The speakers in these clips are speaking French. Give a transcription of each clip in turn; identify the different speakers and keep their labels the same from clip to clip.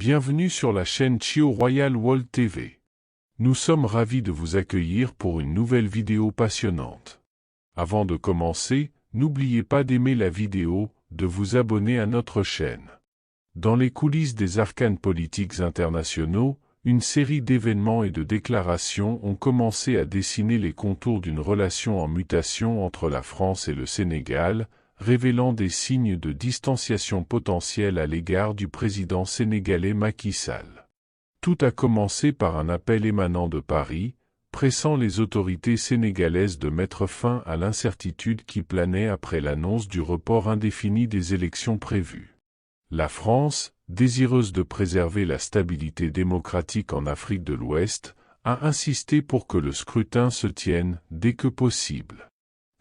Speaker 1: Bienvenue sur la chaîne Chio Royal World TV. Nous sommes ravis de vous accueillir pour une nouvelle vidéo passionnante. Avant de commencer, n'oubliez pas d'aimer la vidéo, de vous abonner à notre chaîne. Dans les coulisses des arcanes politiques internationaux, une série d'événements et de déclarations ont commencé à dessiner les contours d'une relation en mutation entre la France et le Sénégal, révélant des signes de distanciation potentielle à l'égard du président sénégalais Macky Sall. Tout a commencé par un appel émanant de Paris, pressant les autorités sénégalaises de mettre fin à l'incertitude qui planait après l'annonce du report indéfini des élections prévues. La France, désireuse de préserver la stabilité démocratique en Afrique de l'Ouest, a insisté pour que le scrutin se tienne dès que possible.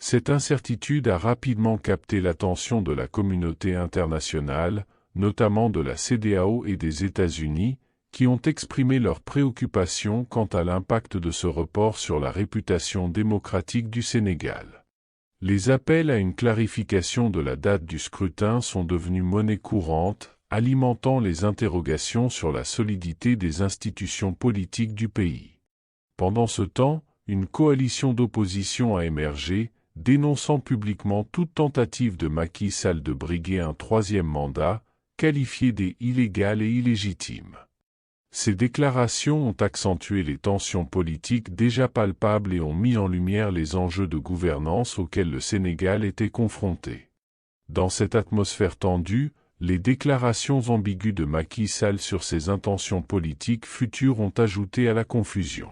Speaker 1: Cette incertitude a rapidement capté l'attention de la communauté internationale, notamment de la CEDEAO et des États-Unis, qui ont exprimé leurs préoccupations quant à l'impact de ce report sur la réputation démocratique du Sénégal. Les appels à une clarification de la date du scrutin sont devenus monnaie courante, alimentant les interrogations sur la solidité des institutions politiques du pays. Pendant ce temps, une coalition d'opposition a émergé, dénonçant publiquement toute tentative de Macky Sall de briguer un troisième mandat, qualifié d'illégal et illégitime. Ces déclarations ont accentué les tensions politiques déjà palpables et ont mis en lumière les enjeux de gouvernance auxquels le Sénégal était confronté. Dans cette atmosphère tendue, les déclarations ambiguës de Macky Sall sur ses intentions politiques futures ont ajouté à la confusion.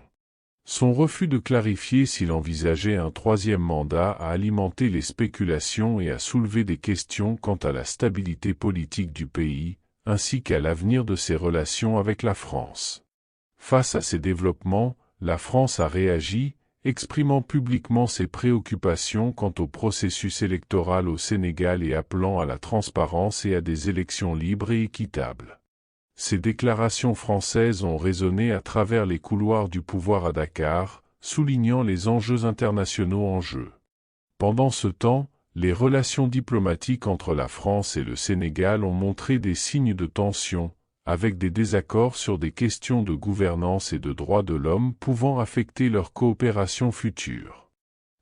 Speaker 1: Son refus de clarifier s'il envisageait un troisième mandat a alimenté les spéculations et a soulevé des questions quant à la stabilité politique du pays, ainsi qu'à l'avenir de ses relations avec la France. Face à ces développements, la France a réagi, exprimant publiquement ses préoccupations quant au processus électoral au Sénégal et appelant à la transparence et à des élections libres et équitables. Ces déclarations françaises ont résonné à travers les couloirs du pouvoir à Dakar, soulignant les enjeux internationaux en jeu. Pendant ce temps, les relations diplomatiques entre la France et le Sénégal ont montré des signes de tension, avec des désaccords sur des questions de gouvernance et de droits de l'homme pouvant affecter leur coopération future.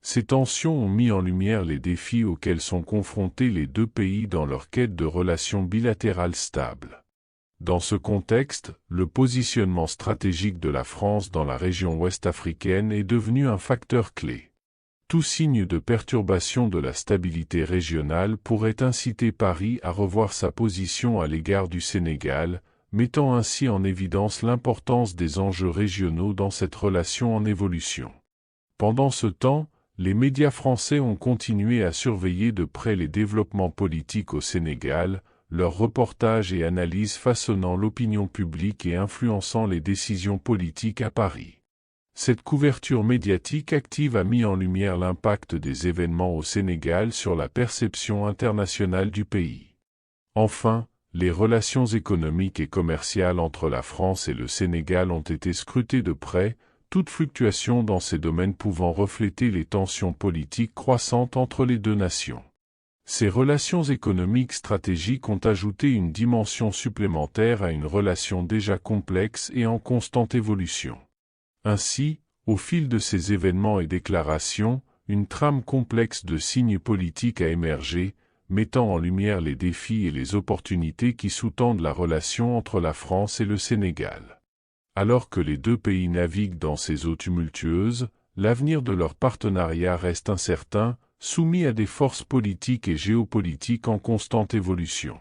Speaker 1: Ces tensions ont mis en lumière les défis auxquels sont confrontés les deux pays dans leur quête de relations bilatérales stables. Dans ce contexte, le positionnement stratégique de la France dans la région ouest africaine est devenu un facteur clé. Tout signe de perturbation de la stabilité régionale pourrait inciter Paris à revoir sa position à l'égard du Sénégal, mettant ainsi en évidence l'importance des enjeux régionaux dans cette relation en évolution. Pendant ce temps, les médias français ont continué à surveiller de près les développements politiques au Sénégal, leurs reportages et analyses façonnant l'opinion publique et influençant les décisions politiques à Paris. Cette couverture médiatique active a mis en lumière l'impact des événements au Sénégal sur la perception internationale du pays. Enfin, les relations économiques et commerciales entre la France et le Sénégal ont été scrutées de près, toute fluctuation dans ces domaines pouvant refléter les tensions politiques croissantes entre les deux nations. Ces relations économiques stratégiques ont ajouté une dimension supplémentaire à une relation déjà complexe et en constante évolution. Ainsi, au fil de ces événements et déclarations, une trame complexe de signes politiques a émergé, mettant en lumière les défis et les opportunités qui sous-tendent la relation entre la France et le Sénégal. Alors que les deux pays naviguent dans ces eaux tumultueuses, l'avenir de leur partenariat reste incertain, soumis à des forces politiques et géopolitiques en constante évolution.